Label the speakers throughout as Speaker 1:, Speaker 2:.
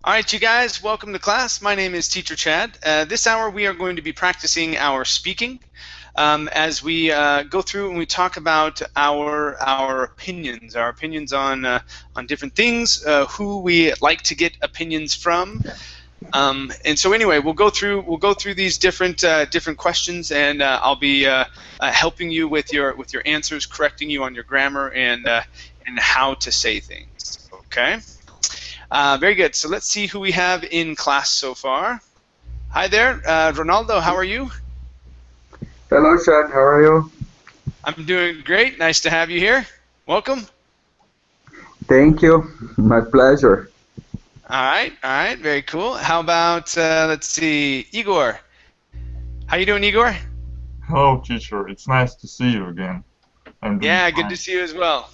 Speaker 1: All right, you guys, welcome to class. My name is Teacher Chad. This hour we are going to be practicing our speaking as we go through and we talk about our opinions on different things, who we like to get opinions from. And so anyway, we'll go through these different questions, and I'll be helping you with your answers, correcting you on your grammar and how to say things. Okay. Very good. So let's see who we have in class so far. Hi there, Ronaldo. How are you?
Speaker 2: Hello, Chad. How are you?
Speaker 1: I'm doing great. Nice to have you here. Welcome.
Speaker 2: Thank you. My pleasure.
Speaker 1: All right. Very cool. How about let's see, Igor. How you doing, Igor?
Speaker 3: Hello, teacher. It's nice to see you again. I'm doing fine.
Speaker 1: Good to see you as well.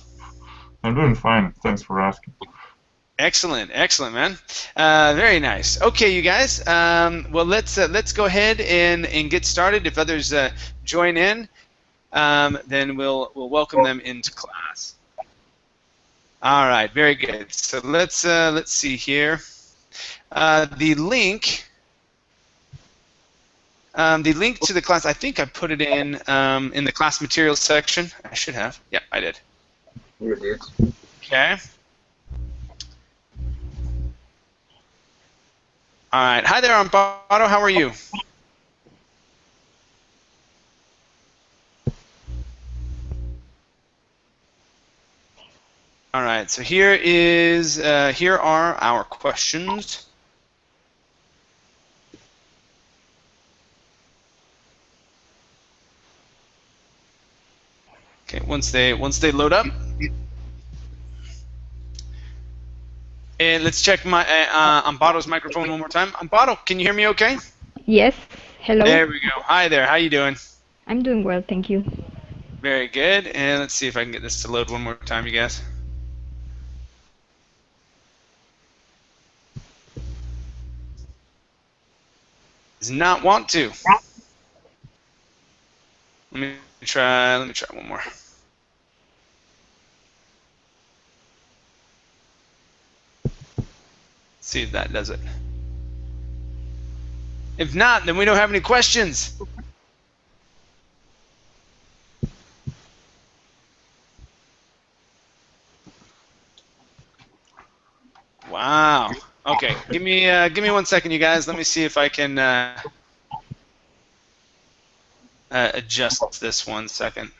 Speaker 3: I'm doing fine. Thanks for asking.
Speaker 1: Excellent, man. Very nice. Okay, you guys. Well, let's go ahead and get started. If others join in, then we'll welcome them into class. All right, very good. So let's see here. The link to the class. I think I put it in the class materials section. I should have. Yeah, I did.
Speaker 2: You did.
Speaker 1: Okay. All right. Hi there, Amparo. How are you? All right. So here are our questions. Okay. Once they load up. And let's check my Amparo's microphone one more time. Amparo, can you hear me okay?
Speaker 4: Yes. Hello.
Speaker 1: There we go. Hi there. How you doing?
Speaker 4: I'm doing well, thank you.
Speaker 1: Very good. And let's see if I can get this to load one more time, you guys. Does not want to. Let me try one more. See if that does it. If not, then we don't have any questions. Wow. Okay. Give me 1 second, you guys. Let me see if I can adjust this 1 second.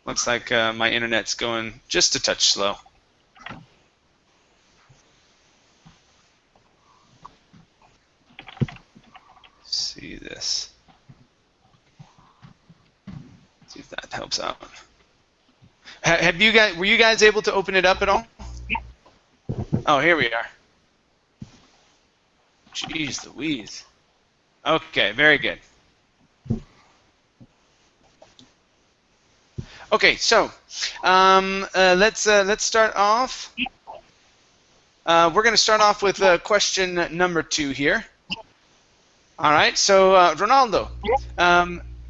Speaker 1: Looks like my internet's going just a touch slow. See this. See if that helps out. Were you guys able to open it up at all? Oh, here we are. Jeez Louise. Okay, very good. Okay, so let's start off. We're going to start off with question number 2 here. All right, so Ronaldo,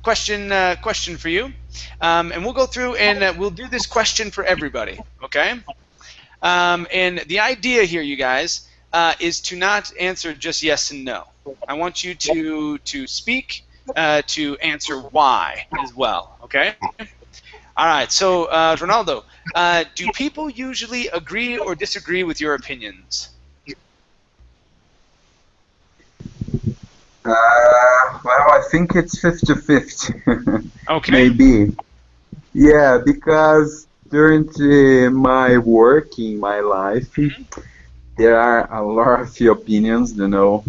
Speaker 1: question for you, and we'll go through and we'll do this question for everybody, okay? And the idea here, you guys, is to not answer just yes and no. I want you to speak to answer why as well, okay? All right, so Ronaldo, do people usually agree or disagree with your opinions?
Speaker 2: Well, I think it's 50-50.
Speaker 1: Okay.
Speaker 2: Maybe. Yeah, because during my work in my life, there are a lot of opinions, you know,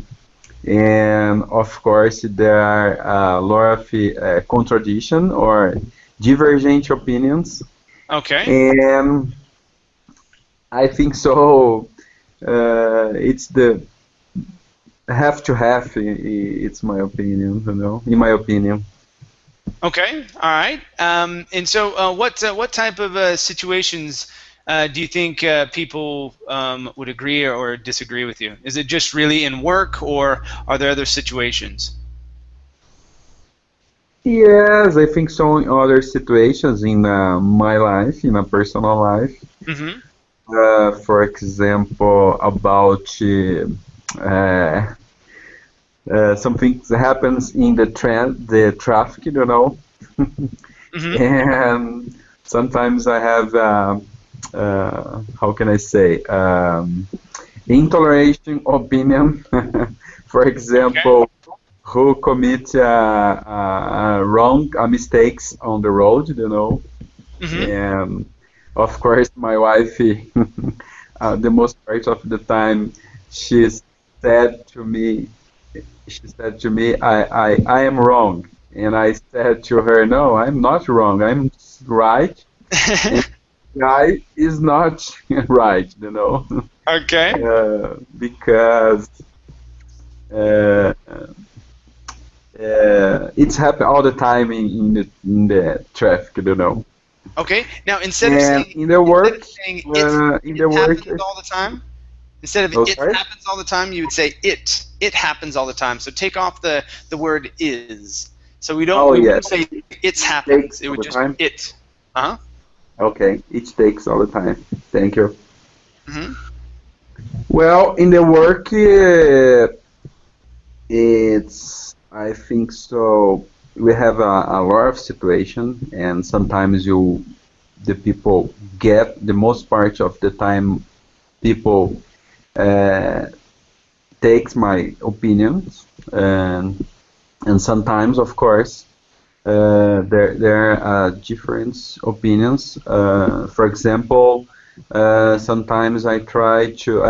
Speaker 2: and of course there are a lot of contradiction or divergent opinions.
Speaker 1: Okay.
Speaker 2: And I think so. It's the half to half. It's my opinion, you know. In my opinion.
Speaker 1: Okay. All right. And so, what type of situations do you think people would agree or disagree with you? Is it just really in work, or are there other situations?
Speaker 2: Yes, I think so. In other situations in my life, in a personal life.
Speaker 1: Mm-hmm.
Speaker 2: for example, about something that happens in the traffic, you know, and sometimes I have, how can I say, intolerant opinion. For example, who commit wrong mistakes on the road, you know, and of course my wife, the most part of the time, she said to me, I am wrong. And I said to her, no, I'm not wrong. I'm right. And the guy is not right, you know.
Speaker 1: Okay.
Speaker 2: Because it's happen all the time in the traffic, you know.
Speaker 1: Okay. Now instead of saying
Speaker 2: in the work,
Speaker 1: it happens all the time, instead of it
Speaker 2: sorry?
Speaker 1: happens all the time, you would say it happens all the time. So take off the word is. So we don't wouldn't say it's happens. It would just be it.
Speaker 2: Okay, it takes all the time. Thank you. Well, in the work, it's, I think so. We have a lot of situation, and sometimes the people get the most part of the time. People takes my opinions, and sometimes, of course, there are different opinions. For example, sometimes I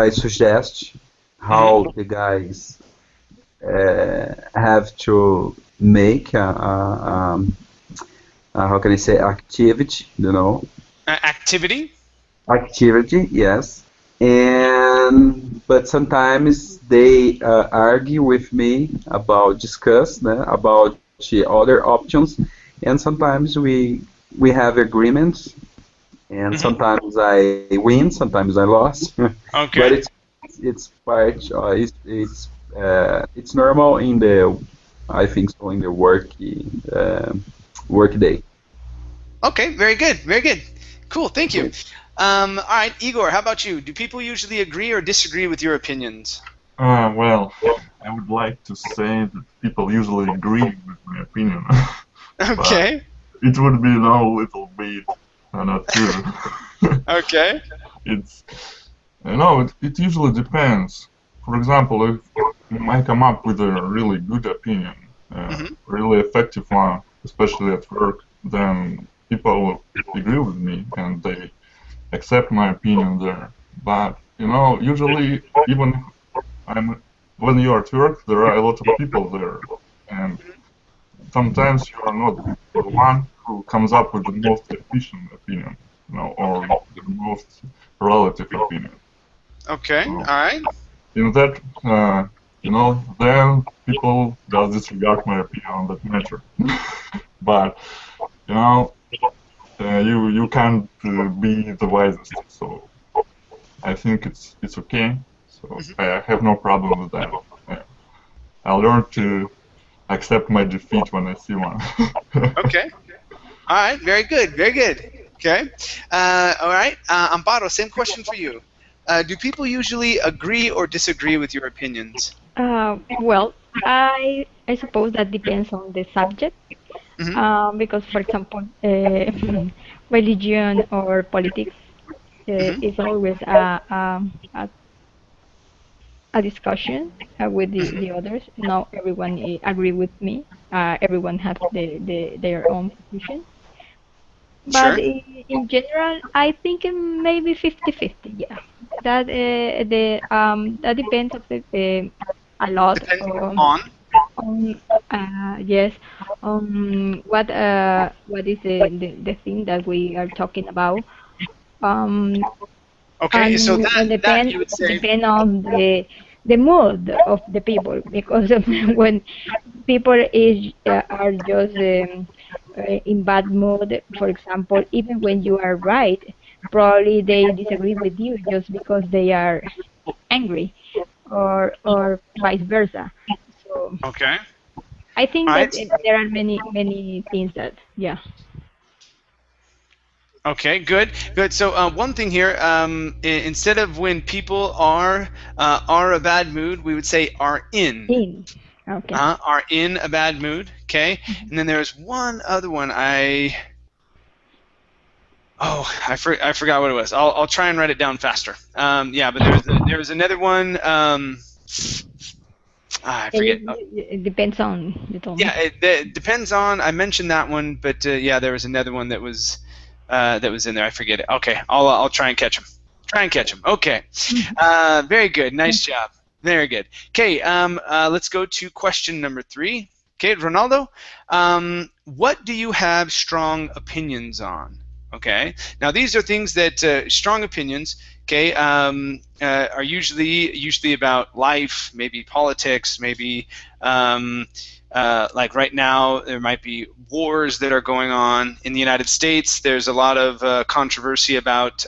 Speaker 2: suggest how the guys have to make how can I say, activity, you know?
Speaker 1: Activity?
Speaker 2: Activity, yes. But sometimes they argue with me about about the other options, and sometimes we have agreements, and sometimes I win, sometimes I lost.
Speaker 1: Okay.
Speaker 2: But it's part it's normal in the, I think so, in the work day.
Speaker 1: Okay, very good, very good. Cool, thank you. All right, Igor, how about you? Do people usually agree or disagree with your opinions?
Speaker 3: Well, I would like to say that people usually agree with my opinion.
Speaker 1: Okay.
Speaker 3: It would be a little bit not true.
Speaker 1: Okay.
Speaker 3: It's, it usually depends. For example, if I come up with a really good opinion, really effective one, especially at work, then people agree with me and they accept my opinion there. But usually, even if when you are at work, there are a lot of people there, and sometimes you are not the one who comes up with the most efficient opinion, or the most relative opinion.
Speaker 1: Okay. All right.
Speaker 3: In that, then people just disregard my opinion on that matter. But you can't be the wisest, so I think it's okay. So I have no problem with that. I'll learn to accept my defeat when I see one.
Speaker 1: Okay. All right. Very good. Very good. Okay. All right. Amparo, same question for you. Do people usually agree or disagree with your opinions?
Speaker 4: Well, I suppose that depends on the subject. Because, for example, religion or politics is always a discussion with the others. Not everyone agree with me. Everyone has their own position. But
Speaker 1: Sure.
Speaker 4: in general, I think maybe 50-50. Yeah, that that depends of a lot
Speaker 1: Depending on.
Speaker 4: on yes, what is the thing that we are talking about. Um,
Speaker 1: Okay. So
Speaker 4: and
Speaker 1: that you would say.
Speaker 4: depend on the mood of the people, because when people are just in bad mood, for example, even when you are right, probably they disagree with you just because they are angry, or vice versa. So
Speaker 1: Okay.
Speaker 4: I think
Speaker 1: All
Speaker 4: that
Speaker 1: right.
Speaker 4: there are many things that, yeah.
Speaker 1: Okay, good, good. So one thing here, instead of when people are a bad mood, we would say are in.
Speaker 4: In. Okay.
Speaker 1: Are in a bad mood. Okay, and then there's one other one. I forgot what it was. I'll try and write it down faster. Yeah, but there was another one. I forget.
Speaker 4: It depends on the tone.
Speaker 1: Yeah, it depends on. I mentioned that one, but yeah, there was another one that was in there. I forget it. Okay, I'll try and catch him. Try and catch him. Okay, very good. Nice job. Very good. Okay, let's go to question number 3. Okay, Ronaldo, what do you have strong opinions on? Okay, now these are things that strong opinions. Okay, are usually about life, maybe politics, maybe like right now there might be wars that are going on in the United States. There's a lot of controversy about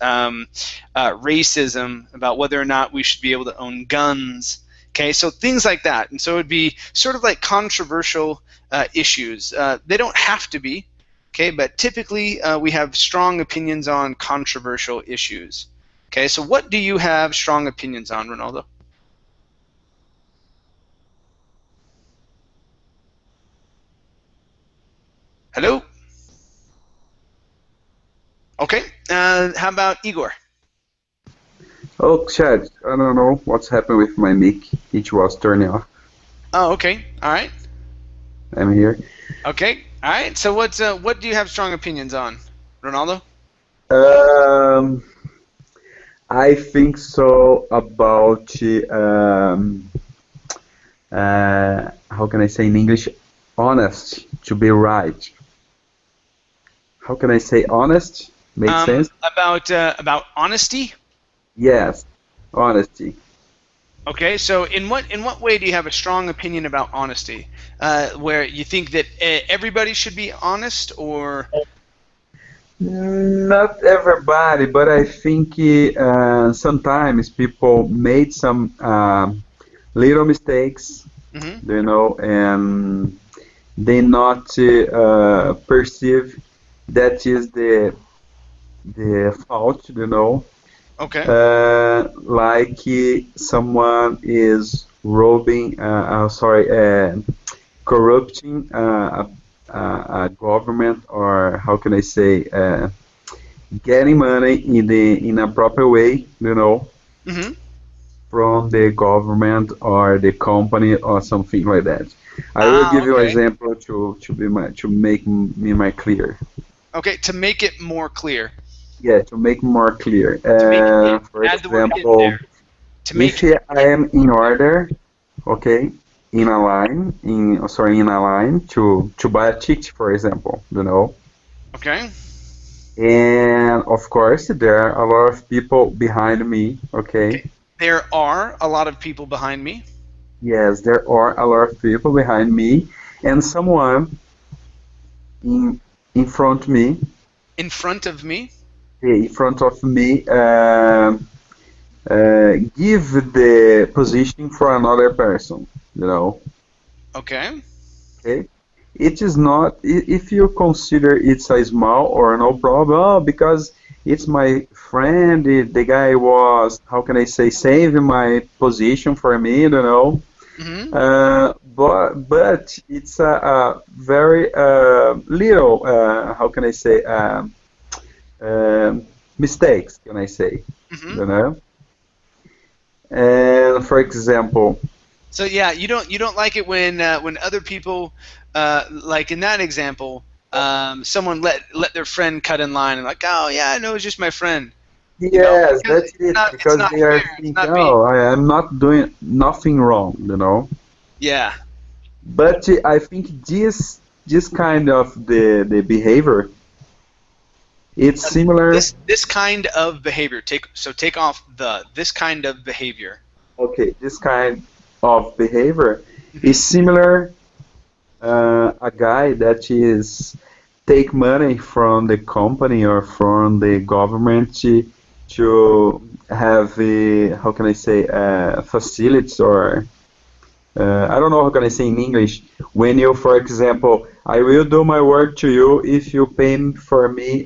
Speaker 1: racism, about whether or not we should be able to own guns. Okay, so things like that, and so it would be sort of like controversial issues. They don't have to be. Okay, but typically we have strong opinions on controversial issues. Okay, so what do you have strong opinions on, Ronaldo? Hello? Okay, how about Igor?
Speaker 2: Oh, Chad, I don't know what's happened with my mic. It was turning off.
Speaker 1: Oh, okay, all right.
Speaker 2: I'm here.
Speaker 1: Okay, all right. So what do you have strong opinions on, Ronaldo?
Speaker 2: I think so about how can I say in English? Honest, to be right. How can I say honest? Makes sense?
Speaker 1: About honesty?
Speaker 2: Yes, honesty.
Speaker 1: Okay, so in what way do you have a strong opinion about honesty? Where you think that everybody should be honest, or?
Speaker 2: Not everybody, but I think sometimes people made some little mistakes, you know, and they not perceive that is the fault, you know.
Speaker 1: Okay.
Speaker 2: Like someone is robbing, corrupting a government, or how can I say, getting money in a proper way, you know, from the government or the company or something like that. I will give you an example to make me clear.
Speaker 1: Okay, to make it more clear.
Speaker 2: Yeah, to make more clear. For example, if I am in order, okay, in a line to buy a ticket, for example, you know.
Speaker 1: Okay.
Speaker 2: And of course, there are a lot of people behind me, okay.
Speaker 1: There are a lot of people behind me.
Speaker 2: Yes, there are a lot of people behind me, and someone in front of me.
Speaker 1: In front of me.
Speaker 2: In front of me, give the position for another person, you know.
Speaker 1: Okay.
Speaker 2: Okay. It is not, if you consider it's a small or no problem, because it's my friend, the guy was, how can I say, saving my position for me, you know. But it's a very little, how can I say, mistakes, can I say, you know. And for example.
Speaker 1: So yeah, you don't like it when other people, like in that example, someone let their friend cut in line and like, oh yeah, I know it's just my friend.
Speaker 2: Yes, that's it. Because they are thinking, oh, I am not doing nothing wrong, you know.
Speaker 1: Yeah.
Speaker 2: But I think this kind of the behavior, it's similar.
Speaker 1: This kind of behavior. Take off this kind of behavior.
Speaker 2: Okay, this kind of behavior is similar. A guy that is take money from the company or from the government to have how can I say, facilities, or I don't know how can I say in English. When you, for example, I will do my work to you if you pay for me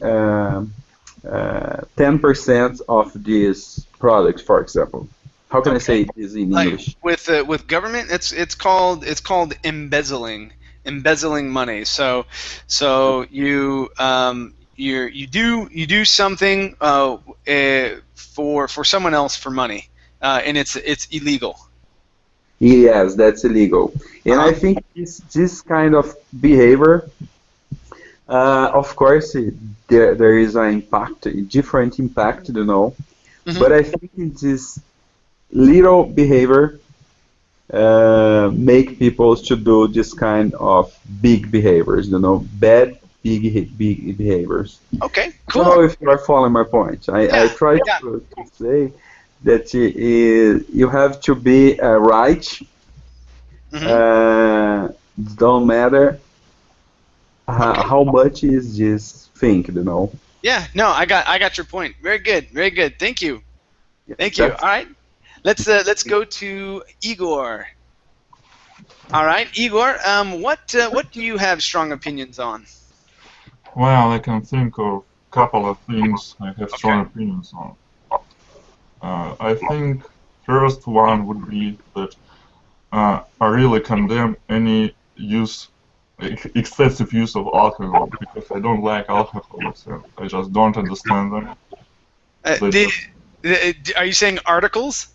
Speaker 2: 10% of this product, for example. How can I say this in English?
Speaker 1: With government, it's called embezzling money. So you do something for someone else for money, and it's illegal.
Speaker 2: Yes, that's illegal. And I think this kind of behavior, of course, there is an impact, a different impact, But I think this little behavior make people to do this kind of big behaviors, bad big behaviors.
Speaker 1: Okay,
Speaker 2: I
Speaker 1: cool.
Speaker 2: don't know if you are following my point. I try to say that you have to be right. Don't matter how much is this thing,
Speaker 1: Yeah, no, I got your point. Very good, very good. Thank you. Thank you. All right, let's go to Igor. All right, Igor. What do you have strong opinions on?
Speaker 3: Well, I can think of a couple of things I have strong opinions on. I think first one would be that I really condemn any excessive use of alcohol, because I don't like alcoholics and I just don't understand them.
Speaker 1: Are you saying articles?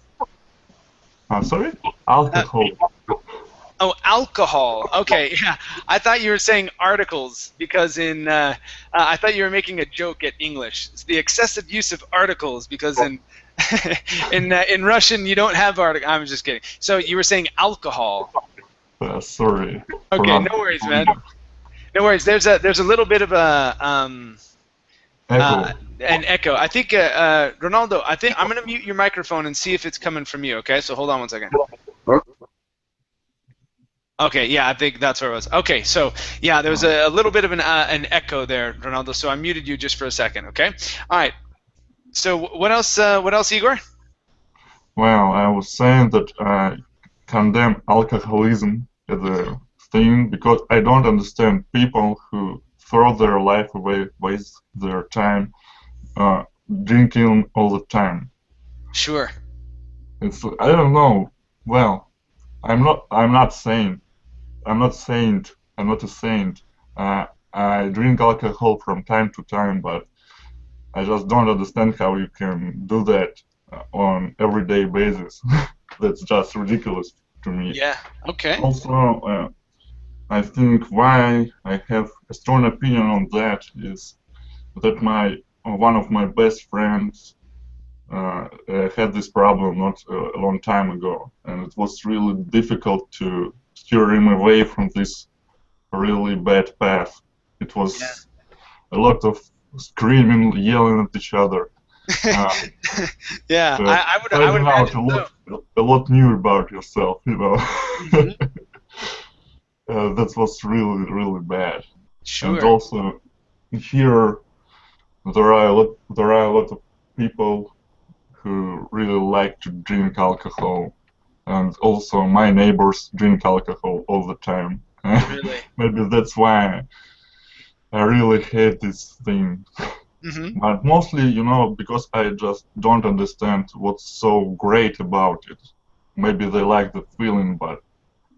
Speaker 3: Sorry? Alcohol.
Speaker 1: Oh, alcohol. Okay, yeah. I thought you were saying articles, because I thought you were making a joke at English. It's the excessive use of articles, because in Russian you don't have articles. I'm just kidding. So you were saying alcohol.
Speaker 3: Sorry.
Speaker 1: Okay, no worries, man. No worries. There's a little bit of an echo. I think Ronaldo. I think I'm gonna mute your microphone and see if it's coming from you. Okay, so hold on one second. Okay, yeah, I think that's where it was. Okay, so yeah, there was a little bit of an echo there, Ronaldo. So I muted you just for a second. Okay. All right. So what else? What else, Igor?
Speaker 3: Well, I was saying that I condemn alcoholism as a thing because I don't understand people who throw their life away, waste their time drinking all the time.
Speaker 1: Sure.
Speaker 3: I don't know. Well, I'm not a saint. I'm not a saint. I drink alcohol from time to time, but I just don't understand how you can do that on everyday basis. That's just ridiculous to me.
Speaker 1: Yeah. Okay.
Speaker 3: Also, I think why I have a strong opinion on that is that one of my best friends had this problem not a long time ago, and it was really difficult to steer him away from this really bad path. It was a lot of screaming, yelling at each other.
Speaker 1: Yeah, I would imagine
Speaker 3: a lot new about yourself, that was really, really bad.
Speaker 1: Sure.
Speaker 3: And also here there are a lot of people who really like to drink alcohol, and also my neighbors drink alcohol all the time.
Speaker 1: Really?
Speaker 3: Maybe that's why I really hate this thing. But mostly, because I just don't understand what's so great about it. Maybe they like the feeling, but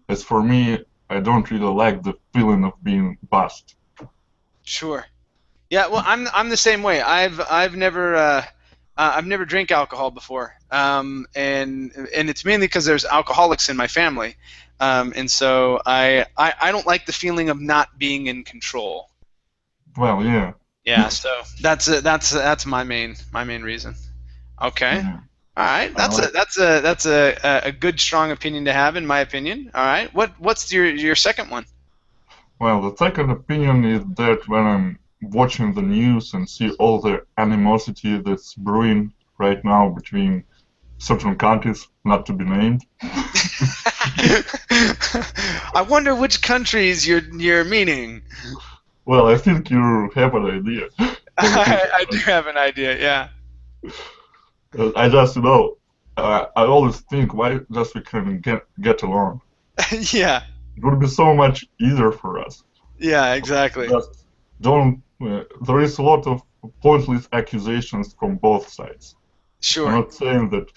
Speaker 3: as for me, I don't really like the feeling of being buzzed.
Speaker 1: Sure. Yeah. Well, I'm the same way. I've never drank alcohol before, and it's mainly because there's alcoholics in my family, and so I don't like the feeling of not being in control.
Speaker 3: Well, yeah.
Speaker 1: Yeah, so that's my main reason. Okay.
Speaker 3: Yeah.
Speaker 1: All right. That's a good strong opinion to have, in my opinion. All right. What's your second one?
Speaker 3: Well, the second opinion is that when I'm watching the news and see all the animosity that's brewing right now between certain countries, not to be named.
Speaker 1: I wonder which countries you're meaning.
Speaker 3: Well, I think you have an idea.
Speaker 1: I do have an idea, yeah.
Speaker 3: I just I always think why just we can get along.
Speaker 1: Yeah.
Speaker 3: It would be so much easier for us.
Speaker 1: Yeah, exactly.
Speaker 3: Just don't. There is a lot of pointless accusations from both sides.
Speaker 1: Sure.
Speaker 3: I'm not saying that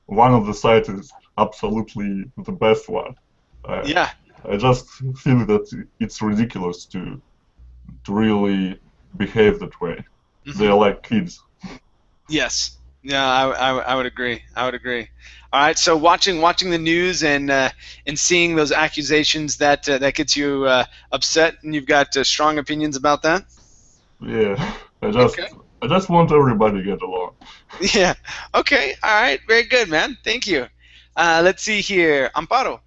Speaker 3: one of the sides is absolutely the best one.
Speaker 1: Yeah.
Speaker 3: I just feel that it's ridiculous to really behave that way. They're like kids.
Speaker 1: Yes. Yeah, I would agree. I would agree. All right. So watching the news and seeing those accusations, that gets you upset, and you've got strong opinions about that.
Speaker 3: Yeah. I just want everybody to get along.
Speaker 1: Yeah. Okay. All right. Very good, man. Thank you. Let's see here, Amparo.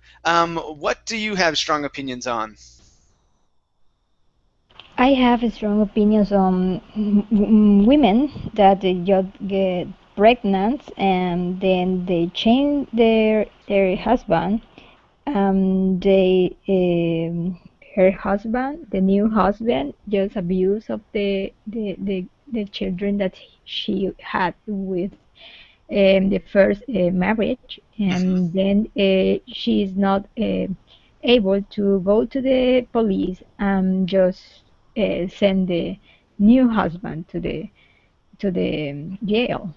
Speaker 1: What do you have strong opinions on?
Speaker 4: I have strong opinions on women that they just get pregnant and then they change their husband. They her husband, the new husband, just abuse of the children that she had with the first marriage, and then she is not able to go to the police and just send the new husband to the jail.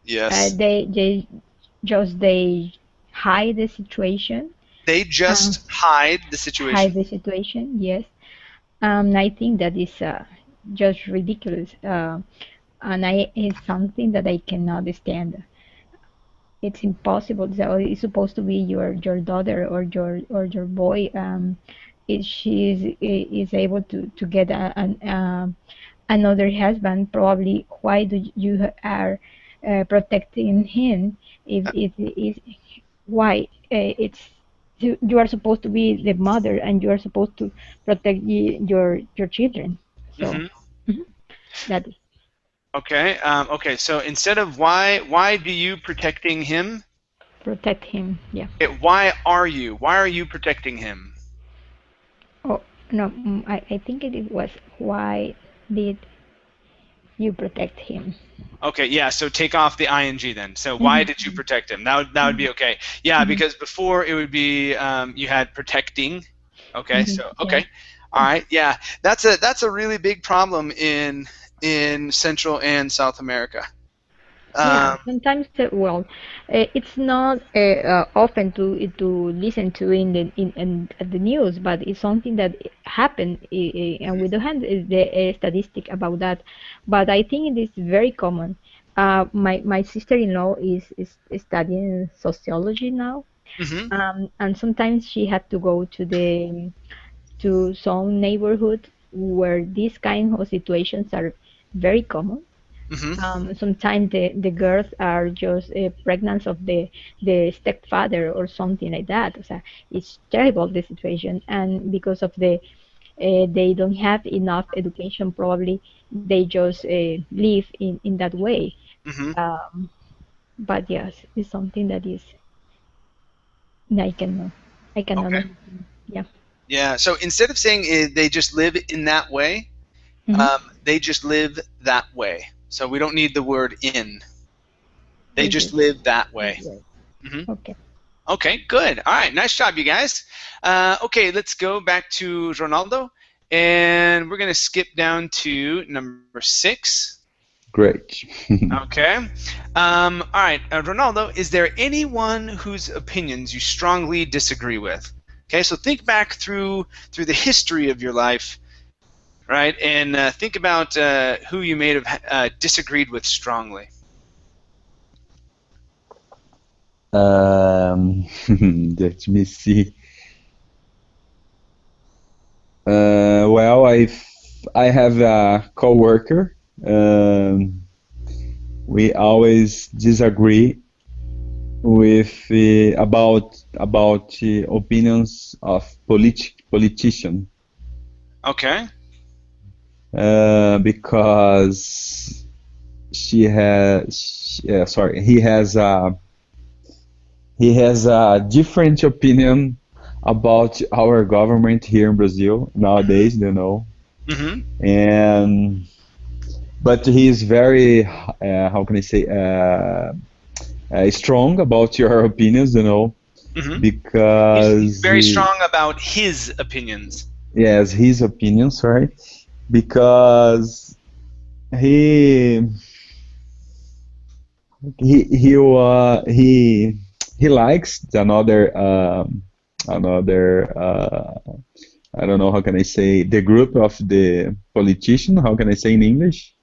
Speaker 1: Yes.
Speaker 4: They hide the situation.
Speaker 1: They just hide the situation.
Speaker 4: Hide the situation, yes. I think that is just ridiculous, and it's something that I cannot stand. It's impossible. So it's supposed to be your daughter or your boy. If she is able to get another husband, probably why do you are protecting him? If it is why it's you are supposed to be the mother and you are supposed to protect your children. So that is.
Speaker 1: Okay. Okay. So instead of why do you protecting him?
Speaker 4: Protect him. Yeah.
Speaker 1: Why are you protecting him?
Speaker 4: Oh no, I think it was why did you protect him?
Speaker 1: Okay, yeah, so take off the ing then. So why did you protect him? That would be okay. Yeah, because before it would be you had protecting. Okay, so okay. All right, yeah. That's a really big problem in Central and South America.
Speaker 4: Yeah, sometimes it's not often to listen to in the news, but it's something that happened, and we don't have the statistic about that. But I think it is very common. My sister-in-law is studying sociology now, and sometimes she had to go to some neighborhood where these kind of situations are very common. Sometimes the girls are just pregnant of the stepfather or something like that. So it's terrible, the situation, and because of they don't have enough education, probably they just live in that way. But yes, it's something that is I cannot
Speaker 1: Okay.
Speaker 4: understand. Yeah.
Speaker 1: Yeah. So instead of saying they just live in that way, they just live that way. So we don't need the word in. They just live that way.
Speaker 4: Okay.
Speaker 1: Okay, good. All right, nice job, you guys. Okay, let's go back to Ronaldo, and we're going to skip down to number 6.
Speaker 2: Great.
Speaker 1: Okay. All right, Ronaldo, is there anyone whose opinions you strongly disagree with? Okay, so think back through the history of your life, right, and think about who you may have disagreed with strongly.
Speaker 2: Let me see. Well, I have a coworker. We always disagree with about opinions of politician.
Speaker 1: Okay.
Speaker 2: Because he has a different opinion about our government here in Brazil nowadays, but he is very, how can I say, strong about your opinions, because
Speaker 1: he's very strong about his opinions.
Speaker 2: Yes, his opinions, right? Because he he likes another I don't know how can I say the group of the politician. How can I say in English?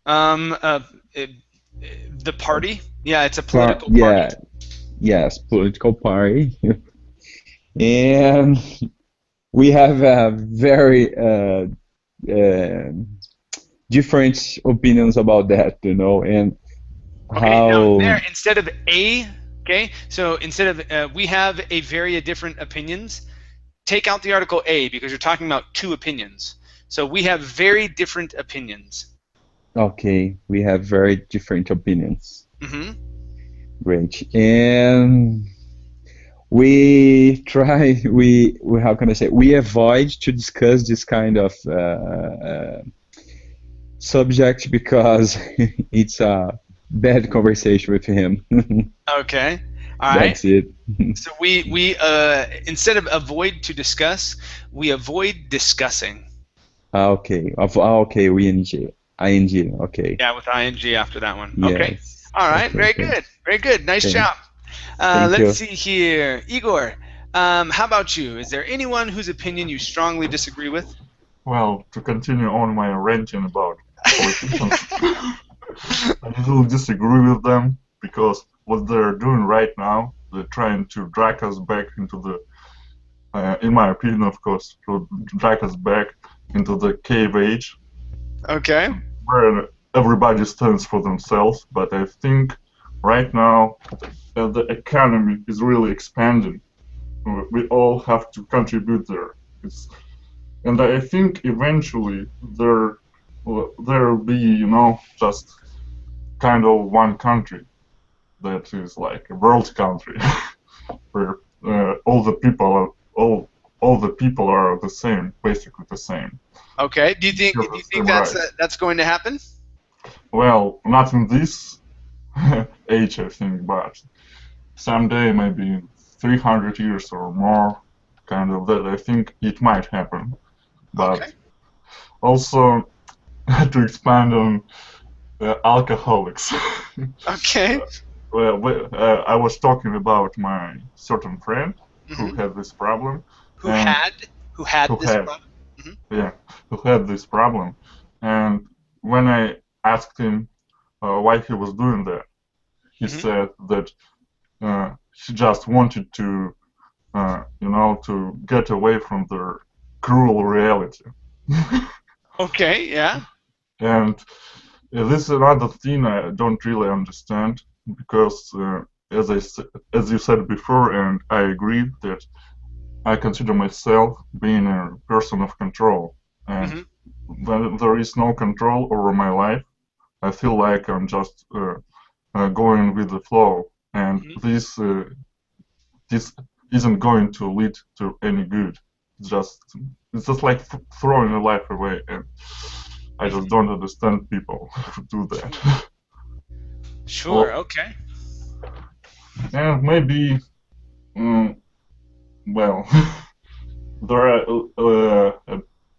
Speaker 1: Um, uh, it, the party? Yeah, it's a
Speaker 2: Par
Speaker 1: political party.
Speaker 2: yeah, yes, political party, and we have a very uh, different opinions about that, and
Speaker 1: Okay, now
Speaker 2: how.
Speaker 1: there, instead of a, okay, so instead of we have a very different opinions, take out the article a because you're talking about two opinions. So we have very different opinions.
Speaker 2: Okay, we have very different opinions.
Speaker 1: Hmm.
Speaker 2: Great. And we try, we how can I say, we avoid to discuss this kind of subject because it's a bad conversation with him.
Speaker 1: Okay, all right.
Speaker 2: That's it.
Speaker 1: So we instead of avoid to discuss, we avoid discussing.
Speaker 2: Okay. Okay, we ing. Okay.
Speaker 1: Yeah, with ing after that one. Okay.
Speaker 2: Yes.
Speaker 1: All right.
Speaker 2: Okay,
Speaker 1: Very
Speaker 2: okay.
Speaker 1: good. Very good. Nice
Speaker 2: Thank,
Speaker 1: job.
Speaker 2: thank
Speaker 1: Let's
Speaker 2: you.
Speaker 1: see here, Igor. How about you? Is there anyone whose opinion you strongly disagree with?
Speaker 3: Well, to continue on my ranting about politicians, I usually disagree with them because what they're doing right now, they're trying to drag us back into the, in my opinion, of course, to drag us back into the cave age
Speaker 1: Okay.
Speaker 3: where everybody stands for themselves. But I think right now the economy is really expanding. We all have to contribute there. And I think eventually there'll be, just kind of one country that is like a world country where all the people are the same, basically the same.
Speaker 1: Okay. Do you think
Speaker 3: Have
Speaker 1: do you
Speaker 3: the
Speaker 1: think
Speaker 3: same
Speaker 1: that's
Speaker 3: rights.
Speaker 1: that's going to happen?
Speaker 3: Well, not in this age, I think, but someday, maybe in 300 years or more, kind of that, I think it might happen.
Speaker 1: Okay.
Speaker 3: But also, to expand on alcoholics.
Speaker 1: Okay.
Speaker 3: I was talking about my certain friend who
Speaker 1: Hmm.
Speaker 3: had this problem,
Speaker 1: Who
Speaker 3: and
Speaker 1: had who had
Speaker 3: who
Speaker 1: this
Speaker 3: had,
Speaker 1: problem? Hmm.
Speaker 3: yeah, who had this problem. And when I asked him why he was doing that, he
Speaker 1: Hmm.
Speaker 3: said that he just wanted to, to get away from the cruel reality.
Speaker 1: Okay. Yeah.
Speaker 3: And this is another thing I don't really understand because, as you said before, and I agree that I consider myself being a person of control. And
Speaker 1: Hmm.
Speaker 3: when there is no control over my life, I feel like I'm just going with the flow, and
Speaker 1: Hmm.
Speaker 3: this isn't going to lead to any good. It's just like throwing a life away, and I just don't understand people who do that.
Speaker 1: Sure.
Speaker 3: Well,
Speaker 1: Okay.
Speaker 3: and maybe, mm, well, there are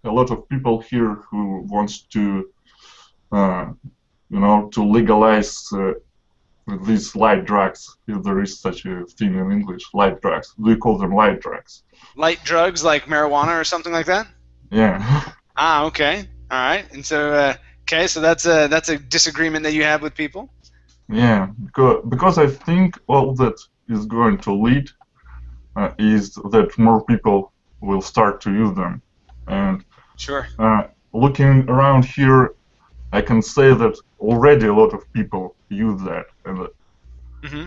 Speaker 3: a lot of people here who wants to, uh, to legalize these light drugs, if there is such a thing in English, light drugs. We call them light drugs.
Speaker 1: Light drugs like marijuana or something like that?
Speaker 3: Yeah.
Speaker 1: Ah, okay. All right. And so, okay, so that's a disagreement that you have with people.
Speaker 3: Yeah, because I think all that is going to lead is that more people will start to use them. And
Speaker 1: Sure.
Speaker 3: looking around here, I can say that already a lot of people use that,
Speaker 1: Hmm.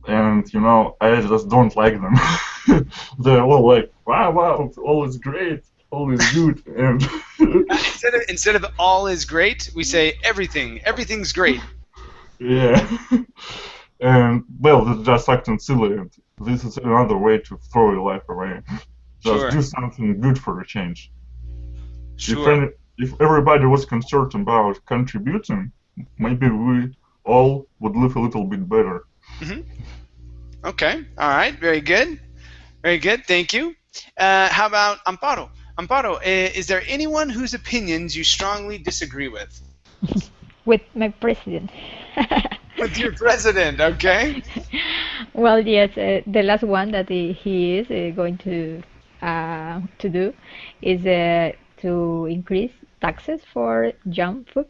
Speaker 3: and I just don't like them. They're all like, wow, wow, all is great, all is good, and
Speaker 1: Instead of all is great, we say everything's great.
Speaker 3: yeah, and well, that's just acting silly. And this is another way to throw your life away. Just
Speaker 1: Sure.
Speaker 3: do something good for a change. If
Speaker 1: Sure.
Speaker 3: any, if everybody was concerned about contributing, maybe we all would live a little bit better.
Speaker 1: Hmm. Okay. All right. Very good. Very good. Thank you. How about Amparo? Amparo, is there anyone whose opinions you strongly disagree with?
Speaker 4: with my president.
Speaker 1: With your president, okay?
Speaker 4: Well, yes, the last one that he is going to do is to increase taxes for junk food.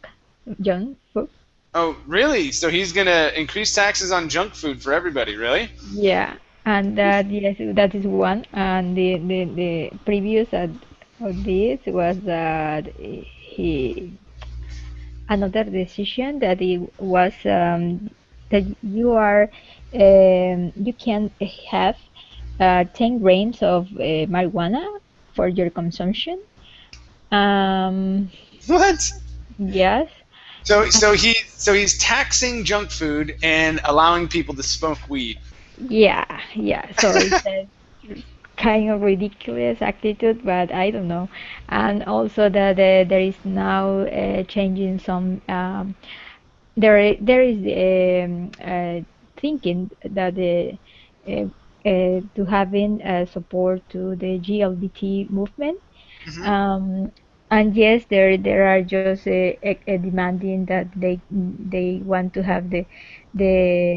Speaker 1: Oh, really? So he's gonna increase taxes on junk food for everybody, really?
Speaker 4: Yeah, and that yes, that is one. And the previous of this was that he another decision that it was that you can have 10 grams of marijuana for your consumption. Um,
Speaker 1: What?
Speaker 4: yes,
Speaker 1: So he's taxing junk food and allowing people to smoke weed.
Speaker 4: yeah, yeah. So it's a kind of ridiculous attitude, but I don't know. And also that there is now changing some. There is thinking that to having support to the GLBT movement.
Speaker 1: Hmm.
Speaker 4: And yes, there are just demanding that they want to have the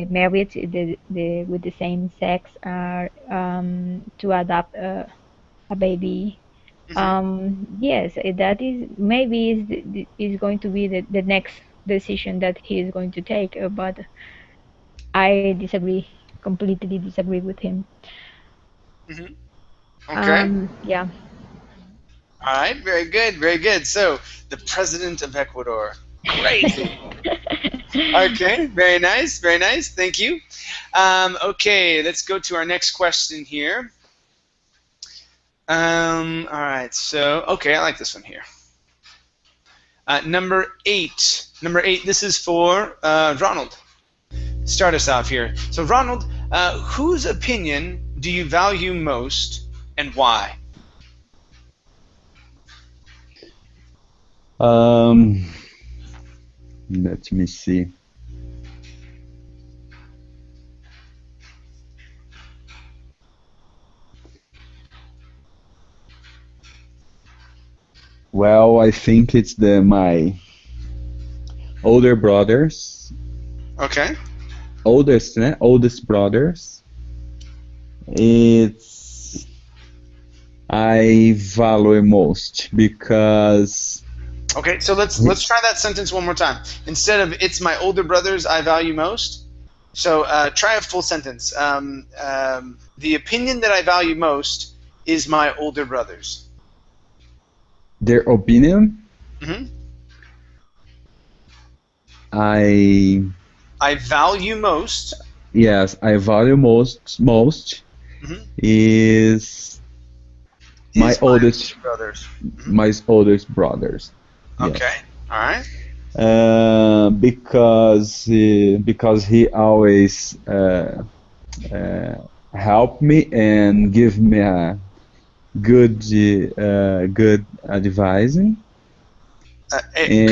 Speaker 4: marriage with the same sex are to adopt a baby.
Speaker 1: Hmm.
Speaker 4: Yes, that is maybe is going to be the next decision that he is going to take, but I disagree, completely disagree with him.
Speaker 1: Hmm. Okay.
Speaker 4: Yeah.
Speaker 1: All right. Very good. Very good. So the president of Ecuador. Crazy. Okay. Very nice. Very nice. Thank you. Okay. Let's go to our next question here. All right. So okay, I like this one here. Number 8. Number 8. This is for Ronald. Start us off here. So Ronald, whose opinion do you value most and why?
Speaker 2: Let me see. Well, I think it's my older brothers,
Speaker 1: Okay.
Speaker 2: oldest brothers. It's I value most because
Speaker 1: Okay, so let's try that sentence one more time. Instead of "it's my older brothers I value most," so try a full sentence. The opinion that I value most is my older brothers.
Speaker 2: their opinion.
Speaker 1: Hmm.
Speaker 2: I
Speaker 1: I value most.
Speaker 2: Yes, I value most
Speaker 1: Hmm.
Speaker 2: is my
Speaker 1: Is my
Speaker 2: oldest
Speaker 1: older brothers. Hmm.
Speaker 2: my oldest brothers.
Speaker 1: Okay.
Speaker 2: Yes.
Speaker 1: All right.
Speaker 2: Because he always help me and give me a good advising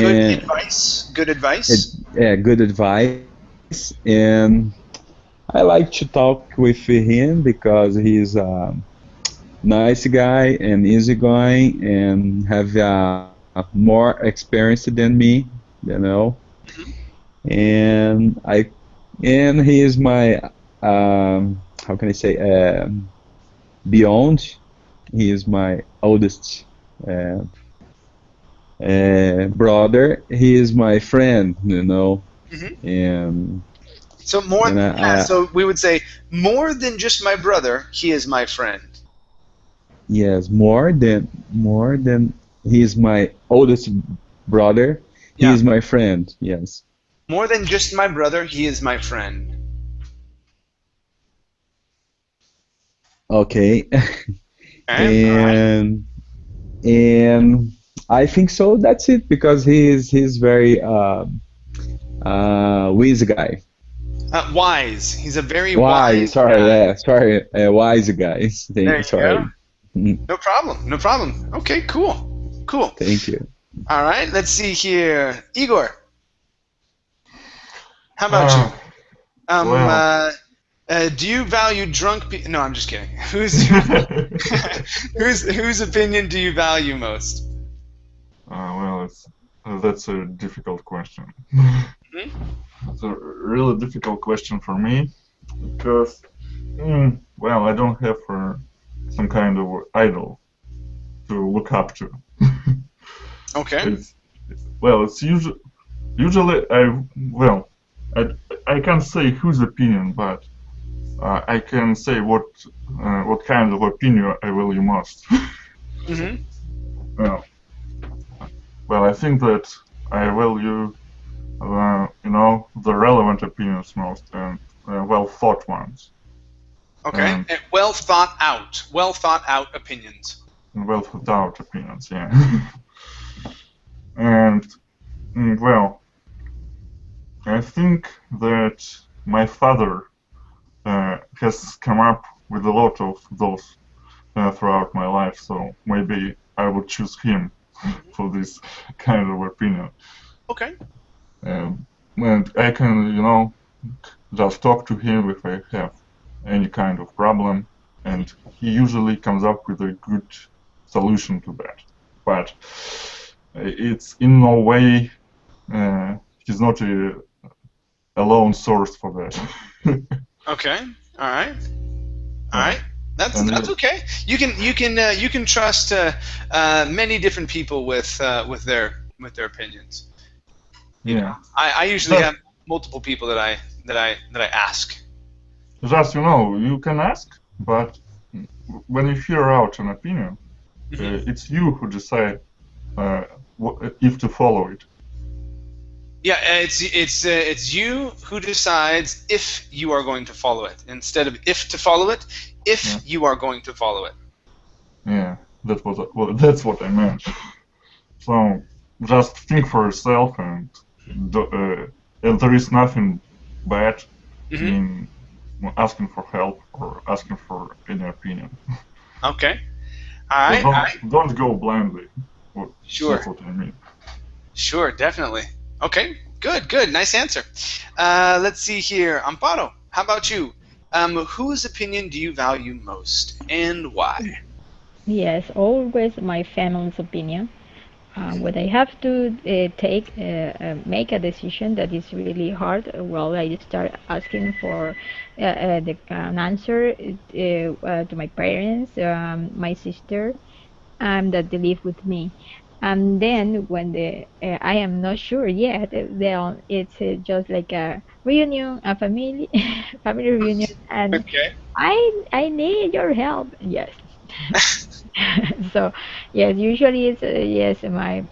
Speaker 1: Good
Speaker 2: and
Speaker 1: advice. Good advice.
Speaker 2: good advice, and I like to talk with him because he's a nice guy and easygoing and have more experience than me, you know.
Speaker 1: Hmm.
Speaker 2: And he is my how can I say beyond. He is my oldest uh, brother. He is my friend, you know,
Speaker 1: Hmm.
Speaker 2: and
Speaker 1: So more,
Speaker 2: and
Speaker 1: yeah. So we would say more than just my brother. He is my friend.
Speaker 2: yes, more than he is my oldest brother. He
Speaker 1: Yeah.
Speaker 2: is my friend. Yes.
Speaker 1: More than just my brother. He is my friend.
Speaker 2: Okay.
Speaker 1: Okay. All right.
Speaker 2: and and I think so. That's it because he's very wise guy.
Speaker 1: Wise. He's a very
Speaker 2: Wise.
Speaker 1: wise
Speaker 2: Sorry.
Speaker 1: guy.
Speaker 2: Yeah. Sorry. Wise guy.
Speaker 1: There you
Speaker 2: Sorry.
Speaker 1: go.
Speaker 2: Mhm.
Speaker 1: No problem. No problem. Okay. Cool. Cool.
Speaker 2: Thank you.
Speaker 1: All right. Let's see here. Igor, how about you?
Speaker 3: Well,
Speaker 1: Do you value drunk people? No, I'm just kidding. Whose opinion do you value most?
Speaker 3: well, it's That's a difficult question.
Speaker 1: Hmm?
Speaker 3: It's a really difficult question for me because, well, I don't have some kind of idol to look up to.
Speaker 1: Okay.
Speaker 3: It's usually I can't say whose opinion, but I can say what kind of opinion I value most.
Speaker 1: Hmm.
Speaker 3: Well, I think that I value, the relevant opinions most and well thought ones.
Speaker 1: Okay.
Speaker 3: And
Speaker 1: well thought out opinions.
Speaker 3: well thought out opinions, yeah. And well, I think that my father has come up with a lot of those throughout my life, so maybe I would choose him for this kind of opinion.
Speaker 1: Okay.
Speaker 3: And I can, just talk to him if I have any kind of problem, and he usually comes up with a good solution to that. But it's in no way, he's not a lone source for that.
Speaker 1: Okay. All right. All right. That's okay. You can trust many different people with their opinions. You know, I usually have multiple people that I ask.
Speaker 3: Just you can ask, but when you hear out an opinion, it's you who decide if to follow it.
Speaker 1: Yeah, it's you who decides if you are going to follow it instead of if to follow it. If you are going to follow it.
Speaker 3: Yeah, that's what I meant. So just think for yourself, and there is nothing bad in asking for help or asking for any opinion.
Speaker 1: Okay. All right.
Speaker 3: Don't go blindly.
Speaker 1: Sure.
Speaker 3: That's what I mean.
Speaker 1: Sure, definitely. Okay, good. Nice answer. Let's see here. Amparo, how about you? Whose opinion do you value most and why?
Speaker 4: Yes, always my family's opinion. When I have to make a decision that is really hard, well, I start asking for an answer to my parents, my sister, that they live with me. And then when I am not sure yet, then it's just like a reunion, a family family reunion, and
Speaker 1: Okay.
Speaker 4: I need your help. Yes. So yes, usually it's yes, my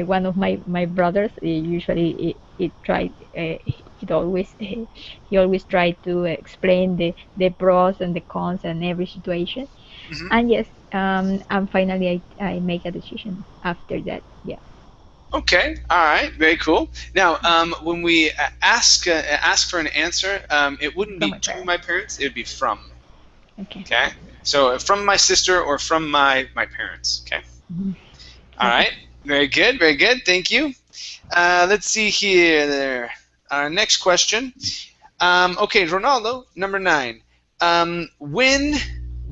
Speaker 4: one of my brothers usually it tried he always tried to explain the pros and the cons and every situation. And yes, and finally I make a decision after that. Yeah.
Speaker 1: Okay. All right. Very cool. Now, when we ask for an answer, it wouldn't be to my parents. It would be from.
Speaker 4: Okay.
Speaker 1: Okay. So from my sister or from my parents. Okay. All right. Very good. Very good. Thank you. Let's see here. There. Our next question. Okay, Ronaldo, number 9.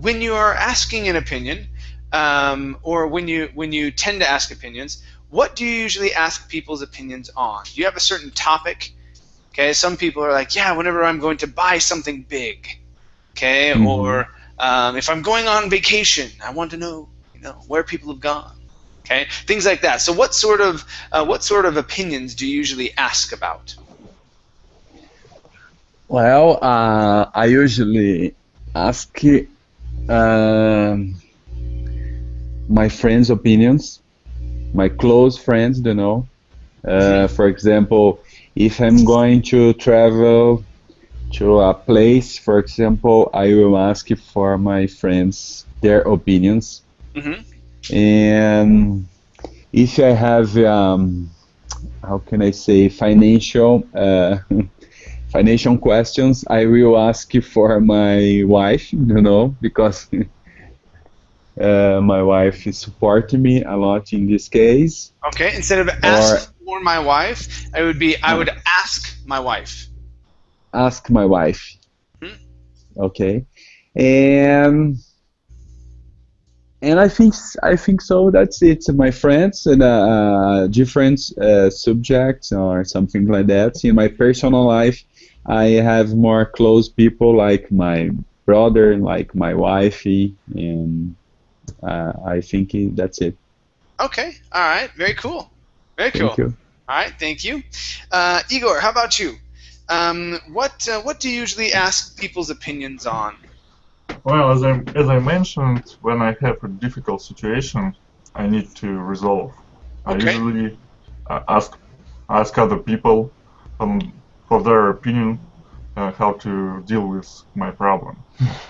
Speaker 1: When you are asking an opinion, or when you tend to ask opinions, what do you usually ask people's opinions on? Do you have a certain topic? Okay, some people are like, yeah, whenever I'm going to buy something big, okay, or if I'm going on vacation, I want to know, where people have gone, okay, things like that. So what sort of opinions do you usually ask about?
Speaker 2: Well, I usually ask my friends' opinions, my close friends, For example, if I'm going to travel to a place, for example, I will ask for my friends their opinions. And if I have, how can I say, financial questions, I will ask for my wife, because my wife is supporting me a lot in this case.
Speaker 1: Okay, instead of ask for my wife, I would ask my wife.
Speaker 2: Ask my wife. Okay. And And I think so. That's it. My friends and different subjects or something like that. In my personal life, I have more close people like my brother, like my wifey, and I think that's it.
Speaker 1: Okay. All right. Very cool. Very cool.
Speaker 2: Thank you.
Speaker 1: All right. Thank you. Igor, how about you? What do you usually ask people's opinions on?
Speaker 3: Well, as I mentioned, when I have a difficult situation, I need to resolve. I
Speaker 1: Okay.
Speaker 3: usually ask other people for their opinion how to deal with my problem.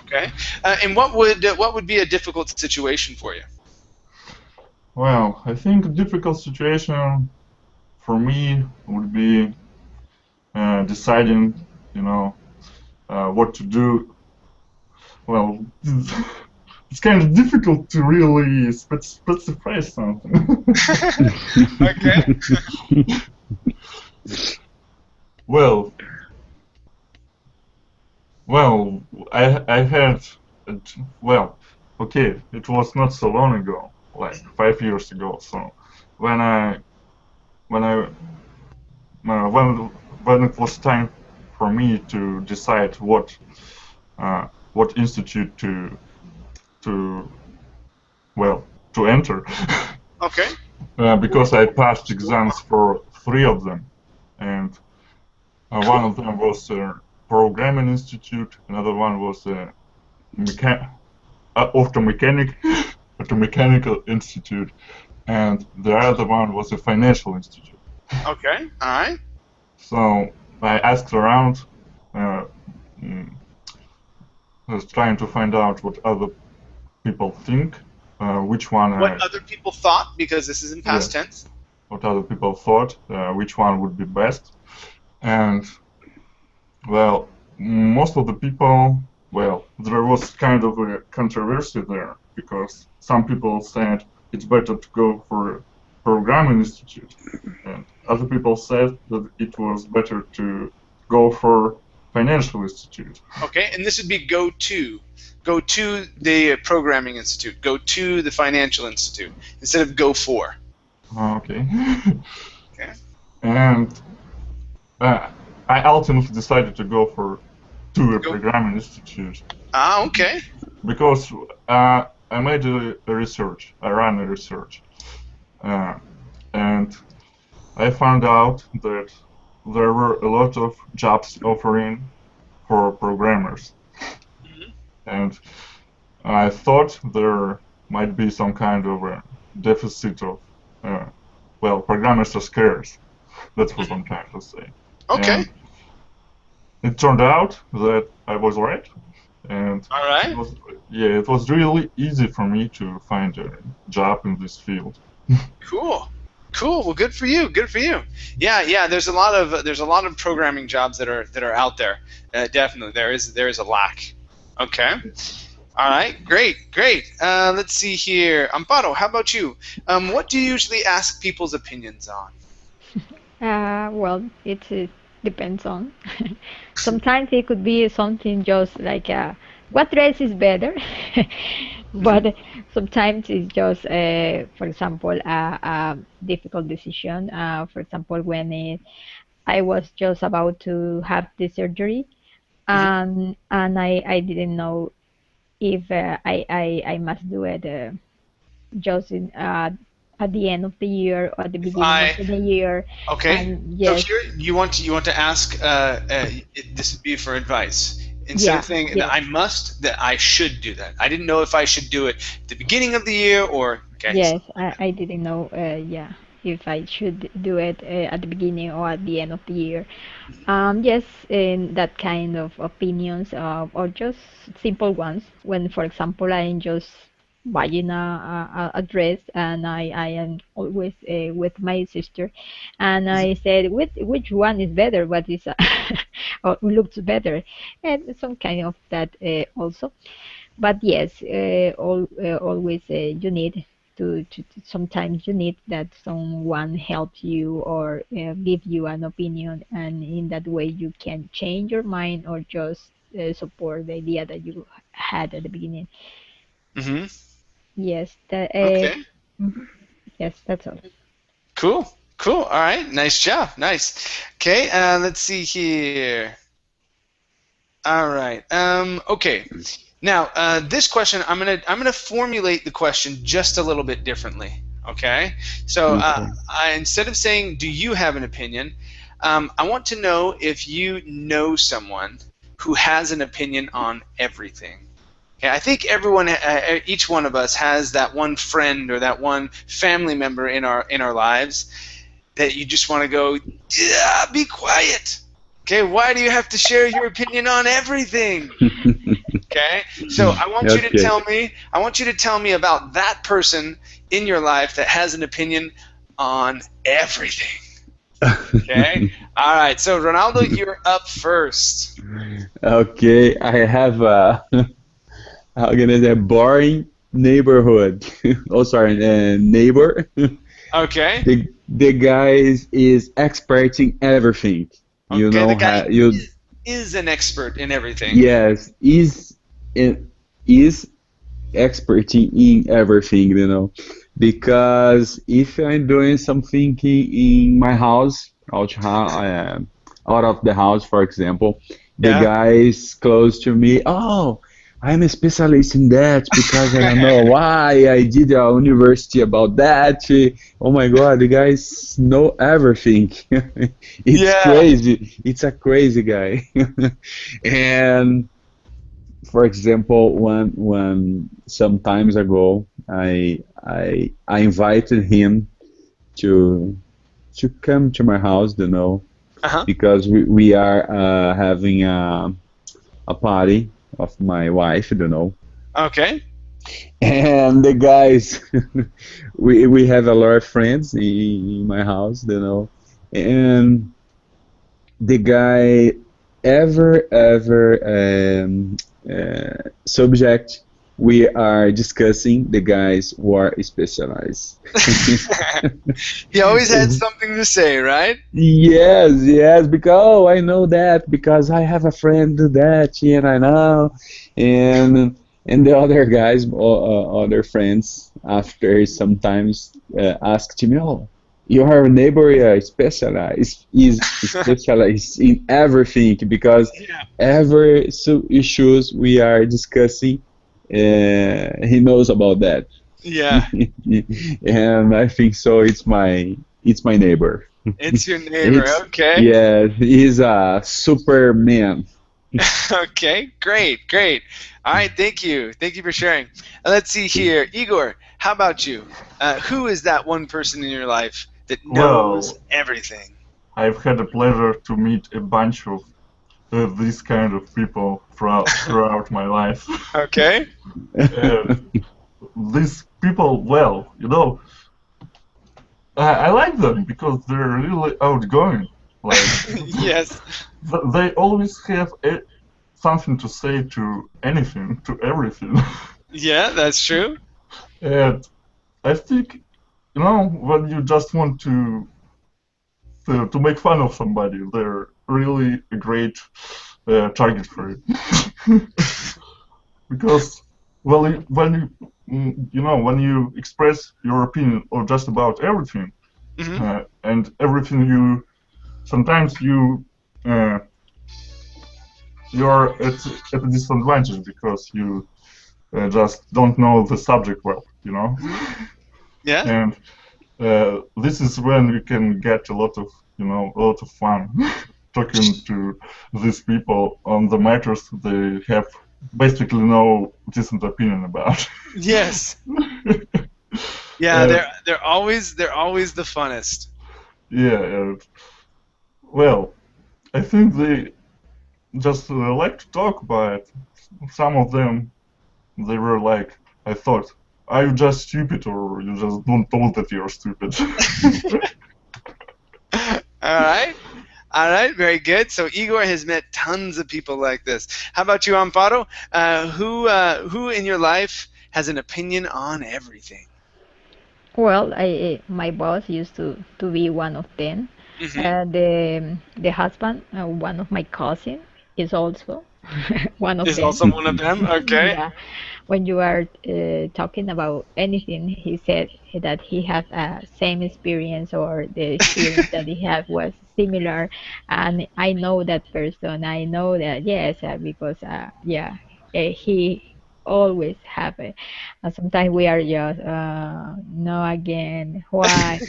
Speaker 1: Okay. And what would be a difficult situation for you?
Speaker 3: Well, I think a difficult situation for me would be deciding, what to do. Well, it's kind of difficult to really specify something.
Speaker 1: Okay.
Speaker 3: Well, well, I had, well, okay, it was not so long ago, like 5 years ago. So when I when I when it was time for me to decide what institute to well to enter,
Speaker 1: Okay.
Speaker 3: because I passed exams for three of them, and one of them was a programming institute, another one was a automechanical institute, and the other one was a financial institute.
Speaker 1: Okay. All right.
Speaker 3: So I asked around, uh, mm, was trying to find out what other people think, which one
Speaker 1: What other people thought, because this is in past
Speaker 3: yeah,
Speaker 1: tense.
Speaker 3: what other people thought, which one would be best, and well, most of the people, well, there was kind of a controversy there because some people said it's better to go for a programming institute, and other people said that it was better to go for financial institute.
Speaker 1: Okay. And this would be go to the programming institute, go to the financial institute instead of go for.
Speaker 3: Okay.
Speaker 1: Okay.
Speaker 3: And I ultimately decided to go to a
Speaker 1: Go.
Speaker 3: programming institute
Speaker 1: Ah. Okay.
Speaker 3: because I made a research. I ran a research, and I found out that there were a lot of jobs offering for programmers, and I thought there might be some kind of a deficit of, well, programmers are scarce. That's what I'm trying to say.
Speaker 1: Okay.
Speaker 3: And it turned out that I was right, and
Speaker 1: All right.
Speaker 3: it was really easy for me to find a job in this field.
Speaker 1: Cool. Cool. Well, good for you. Good for you. Yeah. There's a lot of programming jobs that are out there. Definitely, there is a lack. Okay. All right. Great. Let's see here. Amparo, how about you? What do you usually ask people's opinions on?
Speaker 4: Well, it depends on. Sometimes it could be something just like what dress is better,
Speaker 1: Mhm.
Speaker 4: but sometimes it's just, for example, a difficult decision. For example, when I was just about to have the surgery,
Speaker 1: Mhm.
Speaker 4: and I didn't know if I must do it just at the end of the year or at the
Speaker 1: If
Speaker 4: beginning of
Speaker 1: I
Speaker 4: the year,
Speaker 1: Okay.
Speaker 4: and
Speaker 1: So
Speaker 4: yes,
Speaker 1: here you want to ask. This would be for advice. Instead of
Speaker 4: yeah,
Speaker 1: saying that
Speaker 4: yes.
Speaker 1: I must, that I should do that. I didn't know if I should do it at the beginning of the year or okay. So,
Speaker 4: Yes, I didn't know, yeah, if I should do it at the beginning or at the end of the year. Yes, in that kind of opinions, or just simple ones. When, for example, I am just buying a dress, and I am always with my sister, and I said, which one is better? What is or looks better? And some kind of that also. But yes, always you need sometimes you need that someone helps you or give you an opinion, and in that way you can change your mind or just support the idea that you had at the beginning.
Speaker 1: hmm
Speaker 4: Yes,
Speaker 1: Okay.
Speaker 4: mhm. Yes, that's all.
Speaker 1: Cool. Cool. All right. Nice job. Nice. Okay. Let's see here. All right. Okay. Now, this question, I'm gonna formulate the question just a little bit differently. Okay. So,
Speaker 2: Okay.
Speaker 1: instead of saying, "Do you have an opinion?" I want to know if you know someone who has an opinion on everything. Okay. I think everyone, each one of us, has that one friend or that one family member in our lives that you just want to go, yeah, be quiet. Okay, why do you have to share your opinion on everything? Okay, so
Speaker 2: Okay.
Speaker 1: I want you to tell me about that person in your life that has an opinion on everything. Okay, all right. So Ronaldo, you're up first.
Speaker 2: Okay, I have a how can I say boring neighborhood. Oh, sorry, neighbor.
Speaker 1: Okay,
Speaker 2: The guy is expert in everything. You
Speaker 1: okay. The
Speaker 2: know
Speaker 1: guy
Speaker 2: how you
Speaker 1: is an expert in everything.
Speaker 2: yes is expert in everything. You know because if I'm doing something in my house out of the house, for example, the
Speaker 1: Yeah.
Speaker 2: guy is close to me. Oh, I'm a specialist in that because I don't know why I did a university about that. Oh my God, the guys know everything. It's
Speaker 1: Yeah.
Speaker 2: crazy. It's a crazy guy. And for example, when some times ago, I invited him to come to my house,
Speaker 1: Uh huh.
Speaker 2: because we are having a party of my wife,
Speaker 1: Okay.
Speaker 2: and the guys, we have a lot of friends in my house, and the guy subject we are discussing, the guys were specialized.
Speaker 1: He always had something to say, right?
Speaker 2: Yes, yes, because oh, I know that because I have a friend do that, and I know, and the other guys, other friends, after sometimes asked me, "Oh, your neighbor is specialized in everything because
Speaker 1: Yeah.
Speaker 2: every issues we are discussing, he knows about that."
Speaker 1: Yeah.
Speaker 2: And I think so. It's my neighbor.
Speaker 1: It's your neighbor.
Speaker 2: It's
Speaker 1: Okay.
Speaker 2: yeah, he's a superman.
Speaker 1: Okay. Great. Great. All right. Thank you. Thank you for sharing. Let's see here. Igor, how about you? Who is that one person in your life that knows
Speaker 3: Well,
Speaker 1: everything?
Speaker 3: I've had the pleasure to meet a bunch of these kind of people throughout my life.
Speaker 1: Okay.
Speaker 3: And these people, well, I like them because they're really outgoing. Like,
Speaker 1: Yes.
Speaker 3: they always have something to say to anything, to everything.
Speaker 1: Yeah, that's true.
Speaker 3: And I think, when you just want to make fun of somebody, they're really a great target for it. Because, well, when you express your opinion or just about everything,
Speaker 1: Hmm.
Speaker 3: and everything sometimes uh, you're at a disadvantage because you just don't know the subject well,
Speaker 1: Hmm. Yeah.
Speaker 3: and this is when you can get a lot of fun talking to these people on the matters they have basically no decent opinion about.
Speaker 1: Yes. Yeah.
Speaker 3: uh,
Speaker 1: They're always the funnest.
Speaker 3: yeah, well, I think they just like to talk, but some of them they were like, I thought, are you just stupid or you just don't know that you're stupid?
Speaker 1: All right. All right, very good. So Igor has met tons of people like this. How about you, Amparo? Who in your life has an opinion on everything?
Speaker 4: Well, my boss used to be one of them.
Speaker 1: Hmm.
Speaker 4: The husband, one of my cousin, is also. One of
Speaker 1: Is
Speaker 4: them.
Speaker 1: also one of them. Okay.
Speaker 4: Yeah. When you are talking about anything, he said that he had a same experience or the experience that he had was similar, and I know that person. I know that yes, because yeah, he always have it. And sometimes we are just no again. Why?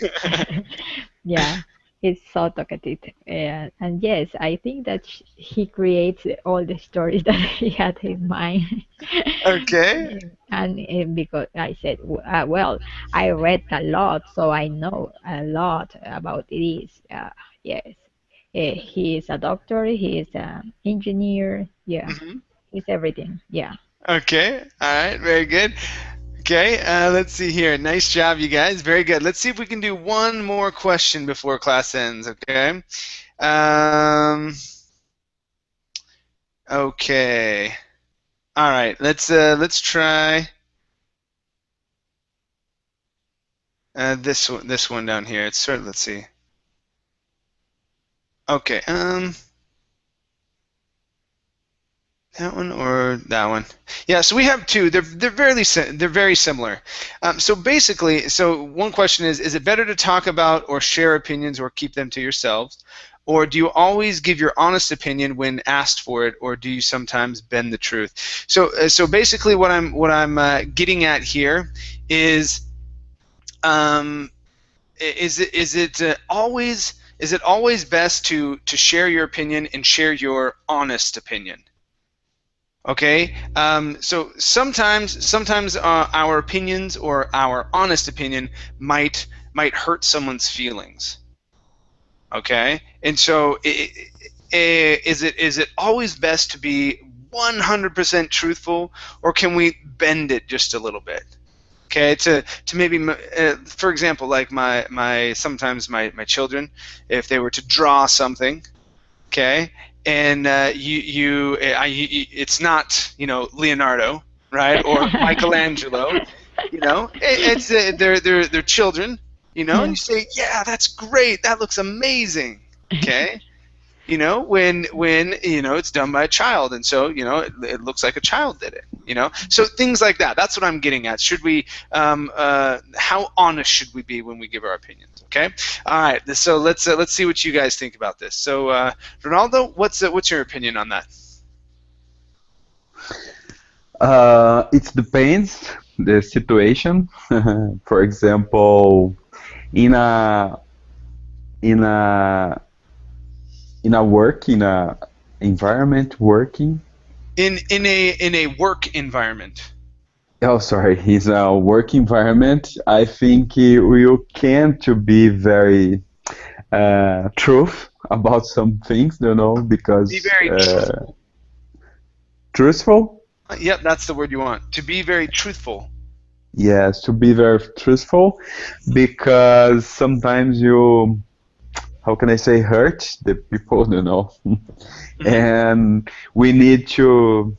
Speaker 4: Yeah, he's so talkative. And yes, I think that he creates all the stories that he had in mind.
Speaker 1: Okay.
Speaker 4: And because I said, well, I read a lot, so I know a lot about this. Yes, he is a doctor, he is an engineer. Yeah,
Speaker 1: Hmm.
Speaker 4: he's everything. Yeah.
Speaker 1: Okay. All right. Very good. Okay. Let's see here. Nice job, you guys. Very good. Let's see if we can do one more question before class ends. Okay. Um, okay. All right. Let's try this one down here. It's sort of, let's see. Okay. That one or that one? Yeah, so we have two. They're very similar. So basically, so one question is it better to talk about or share opinions or keep them to yourselves, or do you always give your honest opinion when asked for it, or do you sometimes bend the truth? So basically, what I'm getting at here is is it always best to share your opinion and share your honest opinion? Okay, so sometimes our opinions or our honest opinion might hurt someone's feelings. Okay, and so is it always best to be 100% truthful, or can we bend it just a little bit? Okay, to maybe for example, like sometimes my children, if they were to draw something, okay, and it's not Leonardo, right, or Michelangelo, it's they're children, and
Speaker 4: Yeah.
Speaker 1: you say, yeah, that's great, that looks amazing, okay, when it's done by a child, and so it looks like a child did it, so things like that. That's what I'm getting at. Should we how honest should we be when we give our opinions? Okay, all right, so let's see what you guys think about this. So Ronaldo, what's your opinion on that?
Speaker 2: It depends the situation. For example, in a in a in a environment working.
Speaker 1: In a work environment.
Speaker 2: Oh, sorry, in a work environment. I think you can to be very truth about some things,
Speaker 1: Be
Speaker 2: because
Speaker 1: very truthful.
Speaker 2: truthful.
Speaker 1: Yep, that's the word you want. To be very truthful.
Speaker 2: Yes, to be very truthful, because sometimes you, how can I say, hurt the people.
Speaker 1: Hmm.
Speaker 2: And we need to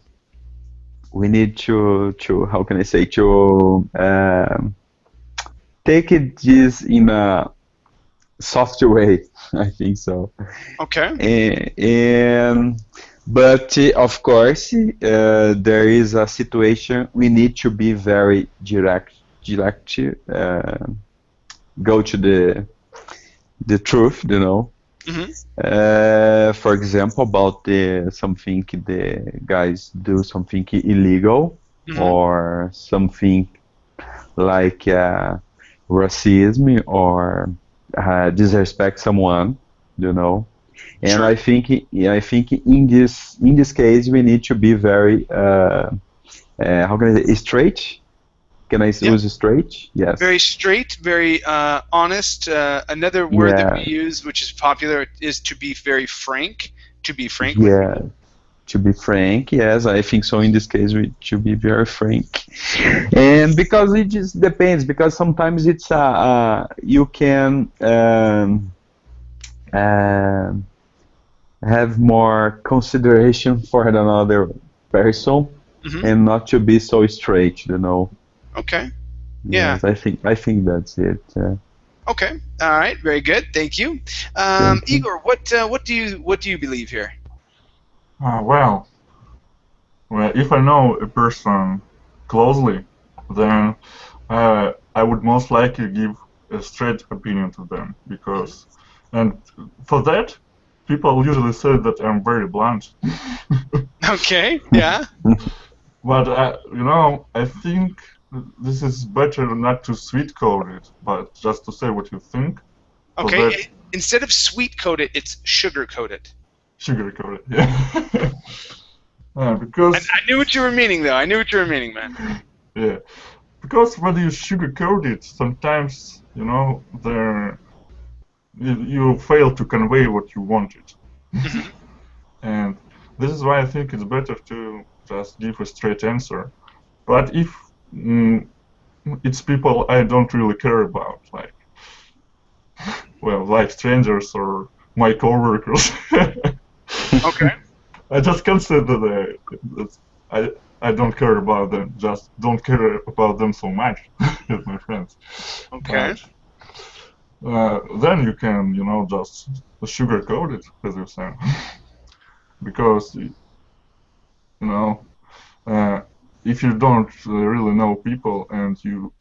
Speaker 2: how can I say, to take it this in a soft way. I think so.
Speaker 1: Okay.
Speaker 2: And but of course, there is a situation we need to be very direct, go to the truth.
Speaker 1: Hmm.
Speaker 2: For example, about something the guys do something illegal,
Speaker 1: Hmm.
Speaker 2: or something like racism, or disrespect someone, you know. And
Speaker 1: Sure.
Speaker 2: I think in this case we need to be very how can I say, straight. Can I
Speaker 1: Yep.
Speaker 2: use straight?
Speaker 1: Very
Speaker 2: Yes.
Speaker 1: straight, very honest. Another word that we
Speaker 2: Yeah.
Speaker 1: use, which is popular, is to be very frank. To be frank with
Speaker 2: Yeah.
Speaker 1: people.
Speaker 2: To be frank, yes, I think so. In this case, we should be very frank, and because it just depends. Because sometimes it's you can um, have more consideration for another person,
Speaker 1: Hmm.
Speaker 2: and not to be so straight.
Speaker 1: Okay. Yeah.
Speaker 2: Yes, I think that's it.
Speaker 1: Okay. All right. Very good. Thank you.
Speaker 2: Thank you.
Speaker 1: Igor, what do you believe here?
Speaker 3: Well, well, if I know a person closely, then I would most likely give a straight opinion to them and for that, people usually say that I'm very blunt.
Speaker 1: Okay, yeah.
Speaker 3: But I think this is better not to sweet coat it, but just to say what you think.
Speaker 1: Okay, instead of sweet coat it, it's sugar coat it.
Speaker 3: Sugar coat it, yeah. Because
Speaker 1: I knew what you were meaning, though. I knew what you were meaning, man.
Speaker 3: Yeah, because when you sugar coat it, sometimes you fail to convey what you wanted. And this is why I think it's better to just give a straight answer. But if it's people I don't really care about, like strangers or my coworkers,
Speaker 1: okay,
Speaker 3: I just can't say that I don't care about them. Just don't care about them so much as my friends.
Speaker 1: Okay.
Speaker 3: But, then you can, just sugarcoat it, as you say, because if you don't really know people and you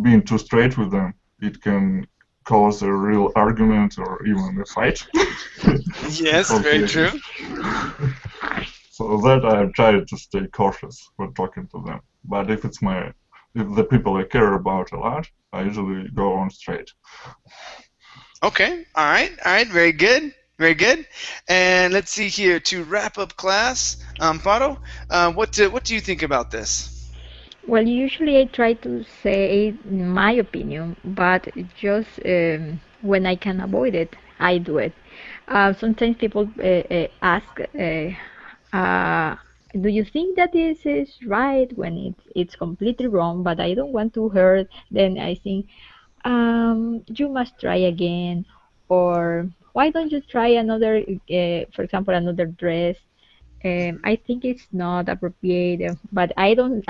Speaker 3: being too straight with them, it can cause a real argument or even a fight.
Speaker 1: Yes, very true.
Speaker 3: So that I try to stay cautious when talking to them. But if the people I care about a lot, I usually go on straight.
Speaker 1: Okay, all right, very good. Very good. And let's see here, to wrap up class, Paro, what do you think about this?
Speaker 4: Well, usually I try to say my opinion, but just when I can avoid it, I do it. Sometimes people ask, do you think that this is right when it's completely wrong? But I don't want to hurt. Then I think you must try again, or why don't you try another, for example, another dress? I think it's not appropriate, but I don't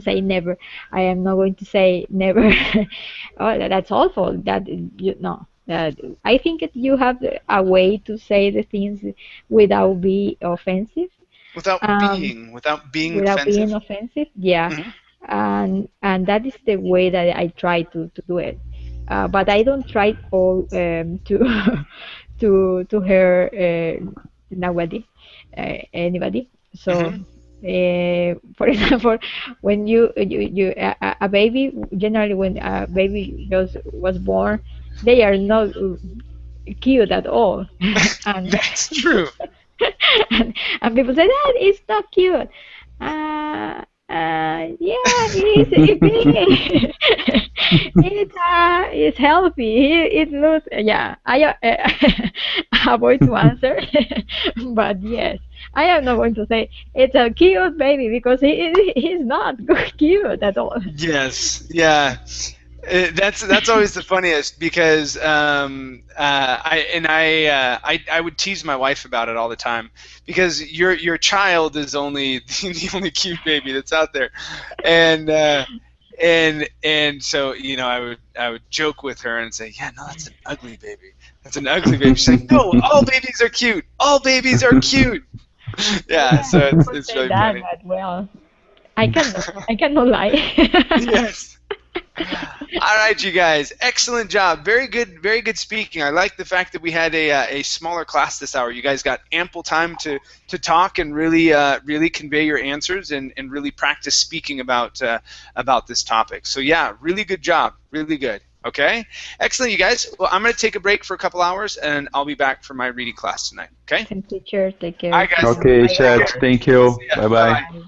Speaker 4: say never. I am not going to say never. Oh, that's awful. That you know. I think that you have a way to say the things without being offensive.
Speaker 1: Without being
Speaker 4: Without
Speaker 1: offensive.
Speaker 4: being offensive, yeah. And that is the way that I try to do it. But I don't try all to to hurt nobody, anybody. So, for example, when a baby, generally when a baby just was born, they are not cute at all. And
Speaker 1: That's true.
Speaker 4: and people say that it's not cute. Yeah, it is. It's healthy. It looks. Yeah, I avoid to answer, but yes, I am not going to say it's a cute baby because he's not cute at all.
Speaker 1: Yes, yeah. That's always the funniest because I would tease my wife about it all the time because your child is only the only cute baby that's out there, and so I would joke with her and say, yeah, no, that's an ugly baby. That's an ugly baby. She's like, no, all babies are cute. All babies are cute. Yeah, so it's really funny.
Speaker 4: But, well, I cannot lie.
Speaker 1: Yes. All right, you guys. Excellent job. Very good speaking. I like the fact that we had a smaller class this hour. You guys got ample time to talk and really convey your answers and really practice speaking about this topic. So yeah, really good job. Really good. Okay. Excellent, you guys. Well, I'm going to take a break for a couple hours and I'll be back for my reading class tonight. Okay.
Speaker 4: Teacher, take care.
Speaker 1: All right, guys.
Speaker 2: Okay, Chad. Thank you. Bye bye.
Speaker 1: Bye.